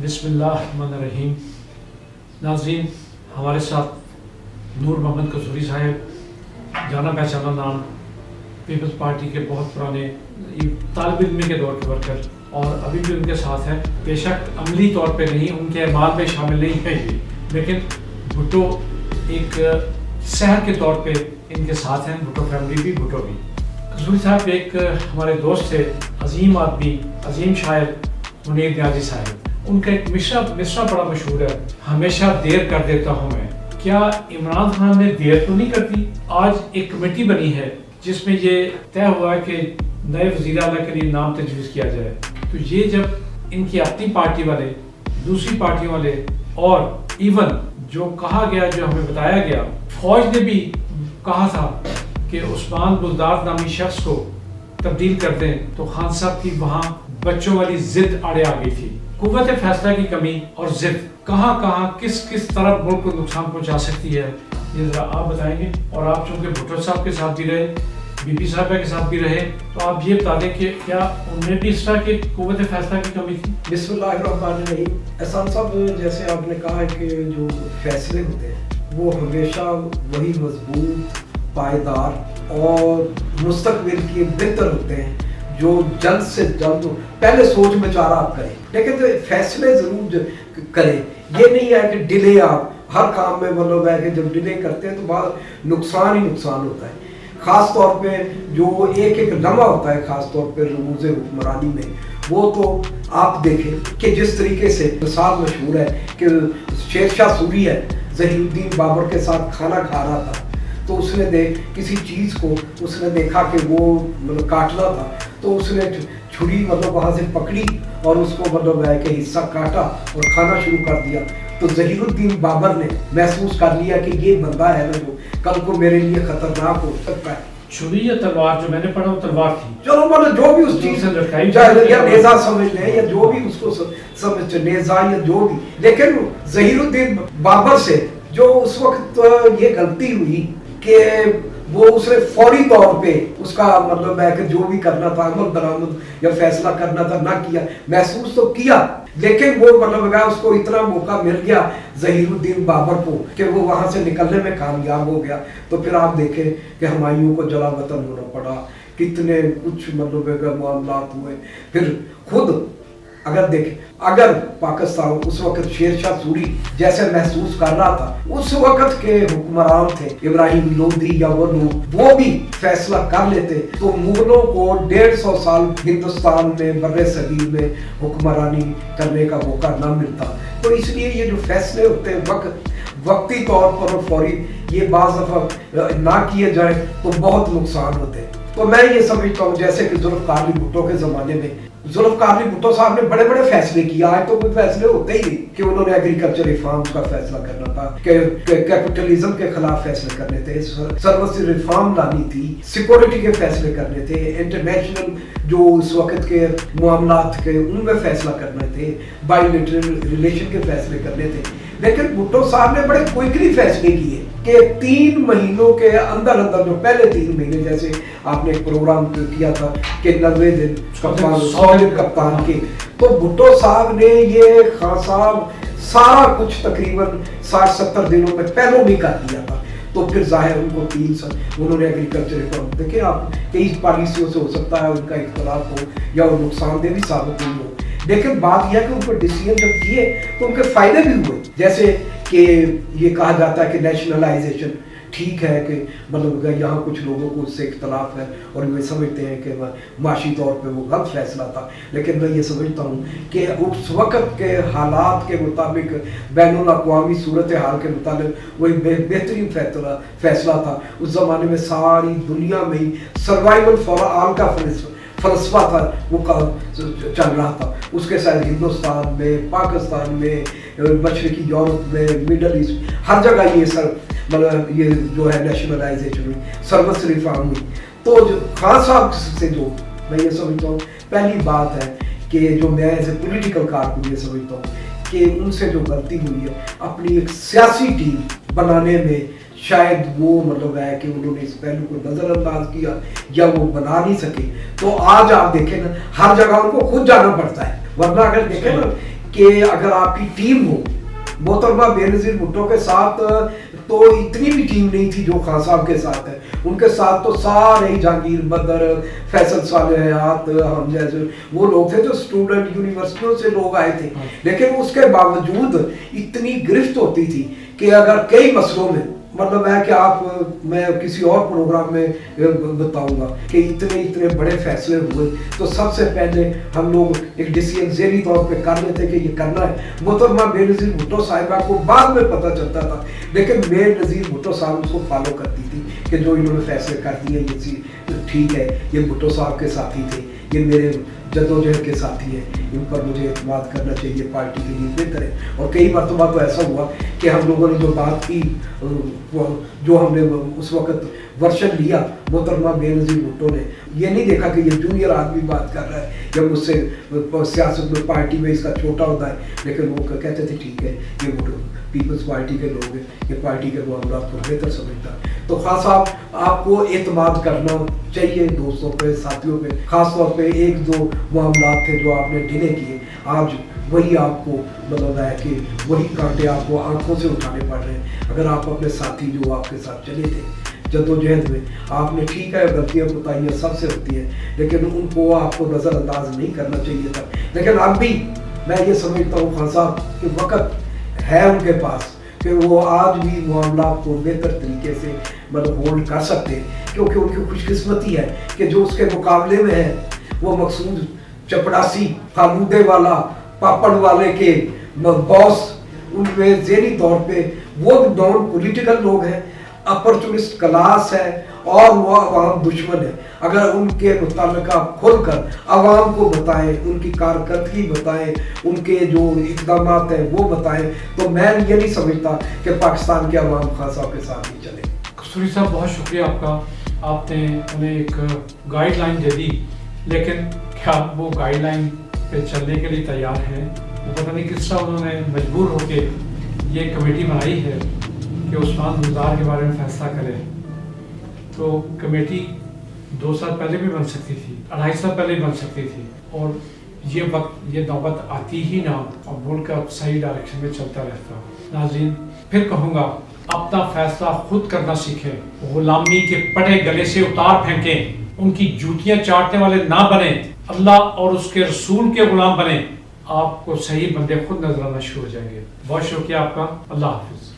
بسم اللہ الرحمن الرحیم. ناظرین، ہمارے ساتھ نور محمد قصوری صاحب، جانا پہچانا نام، پیپلز پارٹی کے بہت پرانے طالب علم کے دور کے ورکر، اور ابھی بھی ان کے ساتھ ہیں. بے شک عملی طور پہ نہیں، ان کے اعمال میں شامل نہیں ہے یہ، لیکن بھٹو ایک سحر کے طور پہ ان کے ساتھ ہیں. بھٹو فیملی بھی، بھٹو بھی. قصوری صاحب ایک ہمارے دوست تھے، عظیم آدمی، عظیم شاعر منیر نیازی صاحب. ان کا ایک مصرع بڑا مشہور ہے، ہمیشہ دیر کر دیتا ہوں میں. کیا عمران خان نے دیر تو نہیں کرتی؟ آج ایک کمیٹی بنی ہے جس میں یہ طے ہوا ہے کہ نئے وزیر اعلیٰ کے لیے نام تجویز کیا جائے. تو یہ جب ان کی اپنی پارٹی والے، دوسری پارٹیوں والے، اور ایون جو کہا گیا، جو ہمیں بتایا گیا، فوج نے بھی کہا تھا کہ عثمان بزدار نامی شخص کو تبدیل کر دیں، تو خان صاحب کی وہاں بچوں والی ضد آڑے آ گئی تھی. قوت فیصلہ کی کمی اور ضد کہاں کہاں کس طرف ملک کو نقصان پہنچا سکتی ہے، یہ ذرا آپ بتائیں گے. اور آپ چونکہ بھٹو صاحب کے ساتھ بھی رہے، بی بی صاحبہ کے ساتھ بھی رہے، تو آپ یہ بتا دیں کہ کیا ان میں بھی اس طرح کی قوت فیصلہ کی کمی تھی؟ بسم اللہ الرحمن الرحیم. احسان صاحب، جیسے آپ نے کہا ہے کہ جو فیصلے ہوتے ہیں وہ ہمیشہ وہی مضبوط، پائیدار اور مستقبل کے بہتر ہوتے ہیں جو جلد سے جلد پہلے سوچ بچارہ آپ کریں، لیکن فیصلے ضرور کریں. یہ نہیں ہے کہ ڈیلے، آپ ہر کام میں مطلب ہے کہ جب ڈیلے کرتے ہیں تو بہت نقصان ہی نقصان ہوتا ہے. خاص طور پہ جو ایک لمحہ ہوتا ہے، خاص طور پہ رموز حکمرانی میں، وہ تو آپ دیکھیں کہ جس طریقے سے مثال مشہور ہے کہ شیر شاہ سوری ہے، ظہیر الدین بابر کے ساتھ کھانا کھا رہا تھا، تو اس نے کسی چیز کو اس نے دیکھا کہ وہ مطلب کاٹنا تھا، تو اس نے چھری مطلب وہاں سے پکڑی اور اس کو مطلب ہے کہ حصہ کاٹا اور کھانا شروع کر دیا. تو ظہیر الدین بابر نے محسوس کر لیا کہ یہ بندہ ہے نا جو کل کو میرے لیے خطرناک ہو سکتا ہے. چھری یا تلوار؟ جو میں نے پڑھا وہ تلوار تھی. چلو مطلب جو بھی اس چیز سے لٹکائی، یا نیزا سمجھ لیں یا جو بھی اس کو سمجھ، نیزا یا جو بھی. لیکن ظہیر الدین بابر سے جو اس وقت یہ غلطی ہوئی کہ وہ اس نے فوری طور پہ اس کا مطلب ہے کہ جو بھی کرنا تھا، عمل درآمد یا فیصلہ کرنا تھا، نہ کیا. محسوس تو کیا، لیکن وہ مطلب ہے اس کو اتنا موقع مل گیا ظہیر الدین بابر کو کہ وہ وہاں سے نکلنے میں کامیاب ہو گیا. تو پھر آپ دیکھیں کہ ہمایوں کو جلا وطن ہونا پڑا، کتنے کچھ مطلب ہے معاملات ہوئے. پھر خود اگر پاکستان اس وقت شیر شاہ سوری جیسے محسوس کر رہا تھا، اس وقت کے حکمران تھے ابراہیم لودھی یا وہ لوگ، وہ بھی فیصلہ کر لیتے تو مغلوں کو 150 سال ہندوستان میں بر صغیر میں حکمرانی کرنے کا موقع نہ ملتا. تو اس لیے یہ جو فیصلے ہوتے ہیں وقتی طور پر اور فوری، یہ بعض دفعہ نہ کیے جائیں تو بہت نقصان ہوتے ہیں. تو میں یہ سمجھتا ہوں جیسے کہ ذوالفقار علی بھٹو کے زمانے میں ذوالفقار علی بھٹو صاحب نے بڑے بڑے فیصلے کیے. آج تو کوئی فیصلے ہوتے ہی نہیں کہ انہوں نے ایگریکلچر ریفارمز کا فیصلہ کرنا تھا، کہ کیپٹلزم کے خلاف فیصلے کرنے تھے، سروس ریفارم لانی تھی، سیکورٹی کے فیصلے کرنے تھے، انٹرنیشنل جو اس وقت کے معاملات کے ان میں فیصلہ کرنے تھے، بائی لیٹرل ریلیشن کے فیصلے کرنے تھے. لیکن بھٹو صاحب نے بڑے کوئکلی فیصلے کیے کہ 3 مہینوں کے اندر جو پہلے 3 مہینے، جیسے آپ نے ایک پروگرام کیا تھا کہ 90 دن کپتان کے، تو بھٹو صاحب نے یہ خان صاحب سارا کچھ تقریباً 60-70 دنوں میں پہلوں بھی کر دیا تھا. تو پھر ظاہر ان کو 3 سال انہوں نے ایگریکلچر ریفارم، دیکھیں آپ کئی پالیسیوں سے ہو سکتا ہے ان کا اختلاف ہو یا وہ نقصان دہ بھی ثابت ہوئی ہو، لیکن بات یہ ہے کہ ان کو ڈیسیژن جب کیے تو ان کے فائدے بھی ہوئے. جیسے کہ یہ کہا جاتا ہے کہ نیشنلائزیشن ٹھیک ہے کہ مطلب یہاں کچھ لوگوں کو اس سے اختلاف ہے اور یہ سمجھتے ہیں کہ معاشی طور پہ وہ غلط فیصلہ تھا، لیکن میں یہ سمجھتا ہوں کہ اس وقت کے حالات کے مطابق، بین الاقوامی صورتحال کے مطابق وہی بہترین فیصلہ تھا. اس زمانے میں ساری دنیا میں ہی سروائیول فار آل کا فلسفہ تھا، وہ چل رہا تھا. اس کے ساتھ ہندوستان میں، پاکستان میں، مشرقی یورپ میں، مڈل ایسٹ، ہر جگہ یہ جو ہے نیشنلائزیشن ہوئی، سروس ریفارم ہوئی. تو جو خان صاحب سے جو میں یہ سمجھتا ہوں پہلی بات ہے کہ جو میں ایز اے پولیٹیکل کارکن یہ سمجھتا ہوں کہ ان سے جو غلطی ہوئی ہے اپنی ایک سیاسی ٹیم بنانے میں، شاید وہ مطلب ہے کہ انہوں نے اس پہلو کو نظر انداز کیا یا وہ بنا نہیں سکے. تو آج آپ دیکھیں نا، ہر جگہ ان کو خود جانا پڑتا ہے. ورنہ اگر دیکھیں نا کہ اگر آپ کی ٹیم ہو، محترمہ بینظیر بھٹو کے ساتھ تو اتنی بھی ٹیم نہیں تھی جو خان صاحب کے ساتھ ہے، ان کے ساتھ تو سارے ہی جہانگیر بدر، فیصل صالح حیات، ہم جیسے وہ لوگ تھے جو اسٹوڈنٹ یونیورسٹیوں سے لوگ آئے تھے، لیکن اس کے باوجود اتنی گرفت ہوتی تھی کہ اگر کئی مسئلوں میں مطلب ہے کہ آپ میں کسی اور پروگرام میں بتاؤں گا کہ اتنے بڑے فیصلے ہوئے تو سب سے پہلے ہم لوگ ایک ڈیسیژن ذہنی طور پہ کر لیتے کہ یہ کرنا ہے۔ محترمہ بینظیر بھٹو صاحبہ کو بعد میں پتہ چلتا تھا، لیکن بینظیر بھٹو صاحب اس کو فالو کرتی تھی کہ جو انہوں نے فیصلے کر دیے یہ چیز ٹھیک ہے، یہ بھٹو صاحب کے ساتھی تھے، یہ میرے جدوجہد کے ساتھی ہیں، ان پر مجھے اعتماد کرنا چاہیے، پارٹی کے لیے بہتر ہے۔ اور کئی مرتبہ تو ایسا ہوا کہ ہم لوگوں نے جو بات کی، جو ہم نے اس وقت ورشن لیا محترمہ بینظیر بھٹو نے، یہ نہیں دیکھا کہ یہ جونیئر آدمی بات کر رہا ہے یا مجھ سے سیاست میں پارٹی میں اس کا چھوٹا ہوتا ہے، لیکن وہ کہتے تھے ٹھیک ہے یہ پیپلز پارٹی کے لوگ ہیں، یہ پارٹی کے معاملات کو بہتر سمجھتا ہے۔ تو خان صاحب آپ کو اعتماد کرنا چاہیے دوستوں پہ، ساتھیوں پہ، خاص طور پہ ایک دو معاملات تھے جو آپ نے ڈھیلے کیے، آج وہی آپ کو مطلب ہے کہ وہی کانٹے آپ کو آنکھوں سے اٹھانے پڑ رہے ہیں۔ اگر آپ اپنے ساتھی جو آپ کے ساتھ چلے تھے جدوجہد میں، آپ نے ٹھیک ہے غلطیاں کوتاہیاں سب سے ہوتی ہیں، لیکن ان کو آپ کو نظر انداز نہیں کرنا چاہیے تھا۔ لیکن اب بھی میں یہ سمجھتا ہوں خان صاحب کہ وقت ہے ان کے پاس کہ وہ آج بھی معاملات کو بہتر طریقے سے مطلب ہولڈ کر سکتے ہیں، کیونکہ ان کی خوش قسمتی ہے کہ جو اس کے مقابلے میں ہے وہ مقصود چپڑاسی، فالودے والا، پاپڑ والے کے باس، ان میں ذہنی طور پہ وہ نان پولیٹیکل لوگ ہیں، اپرچونسٹ کلاس ہے اور وہ عوام دشمن ہے۔ اگر ان کے متعلق آپ کھل کر عوام کو بتائیں، ان کی کارکردگی بتائیں، ان کے جو اقدامات ہیں وہ بتائیں، تو میں یہ نہیں سمجھتا کہ پاکستان کے عوام خان صاحب کے ساتھ نہیں چلے۔ کستوری صاحب بہت شکریہ آپ کا، آپ نے انہیں ایک گائیڈ لائن دے دی، لیکن کیا وہ گائیڈ لائن پہ چلنے کے لیے تیار ہیں؟ وہ پتہ نہیں کس طرح انہوں نے مجبور ہو کے یہ کمیٹی بنائی ہے کہ عثمان گلزار کے بارے میں فیصلہ کرے۔ تو کمیٹی 2 سال پہلے بھی بن سکتی تھی، 2.5 سال پہلے بھی بن سکتی تھی، اور یہ وقت یہ نوبت آتی ہی نہ اور ملک کا صحیح ڈائریکشن میں چلتا رہتا۔ ناظرین پھر کہوں گا، اپنا فیصلہ خود کرنا سیکھیں، غلامی کے پٹے گلے سے اتار پھینکیں، ان کی جوتیاں چاٹنے والے نہ بنیں، اللہ اور اس کے رسول کے غلام بنیں، آپ کو صحیح بندے خود نظر آنا شروع ہو جائیں گے۔ بہت شکریہ آپ کا، اللہ حافظ۔